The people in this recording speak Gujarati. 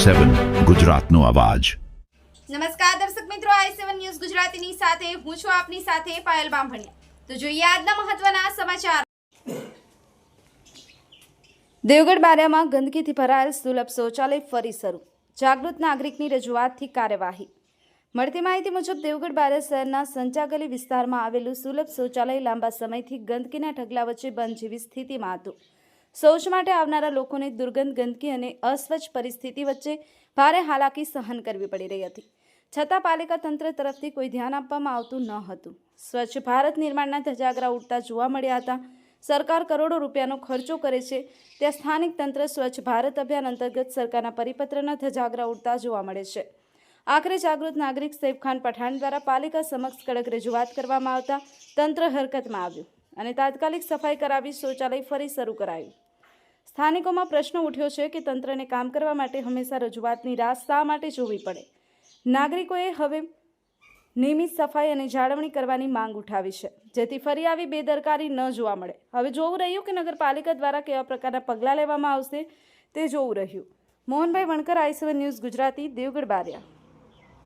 i7 ગુજરાતનો અવાજ। નમસ્કાર દર્શક મિત્રો, i7 ન્યૂઝ ગુજરાતીની સાથે હું છું આપની સાથે પાયલ બામભણિયા। તો જોઈએ આજના મહત્વના સમાચાર। દેવગઢ બારિયામાં ગંદકીથી ભરાયેલ સુલભ શૌચાલય ફરી શરૂ, જાગૃત નાગરિકની રજૂઆતથી કાર્યવાહી। મળતી માહિતી મુજબ દેવગઢ બારિયા શહેરના સંચાગલી વિસ્તારમાં આવેલું સુલભ શૌચાલય લાંબા સમયથી ગંદકીના ઢગલા વચ્ચે બંધ જેવી સ્થિતિમાં હતું। શૌચ માટે આવનારા લોકોને દુર્ગંધ, ગંદકી અને અસ્વચ્છ પરિસ્થિતિ વચ્ચે ભારે હાલાકી સહન કરવી પડી રહી હતી, છતાં પાલિકા તંત્ર તરફથી કોઈ ધ્યાન આપવામાં આવતું ન હતું। સ્વચ્છ ભારત નિર્માણના ધજાગરા ઉડતા જોવા મળ્યા હતા। સરકાર કરોડો રૂપિયાનો ખર્ચો કરે છે, ત્યાં સ્થાનિક તંત્ર સ્વચ્છ ભારત અભિયાન અંતર્ગત સરકારના પરિપત્રના ધજાગરા ઉડતા જોવા મળે છે। આખરે જાગૃત નાગરિક સૈફખાન પઠાણ દ્વારા પાલિકા સમક્ષ કડક રજૂઆત કરવામાં આવતા તંત્ર હરકતમાં આવ્યું અને તાત્કાલિક સફાઈ કરાવી શૌચાલય ફરી શરૂ કરાયું। સ્થાનિકોમાં પ્રશ્ન ઉઠ્યો છે કે તંત્રને કામ કરવા માટે હંમેશા રજૂઆતની રાહ શા માટે જોવી પડે। નાગરિકોએ હવે નિયમિત સફાઈ અને જાળવણી કરવાની માંગ ઉઠાવી છે, જેથી ફરી આવી બેદરકારી ન જોવા મળે। હવે જોવું રહ્યું કે નગરપાલિકા દ્વારા કેવા પ્રકારના પગલાં લેવામાં આવશે તે જોવું રહ્યું। Mohanbhai Vankar, i7 news Gujarati, Devgadh Bariya.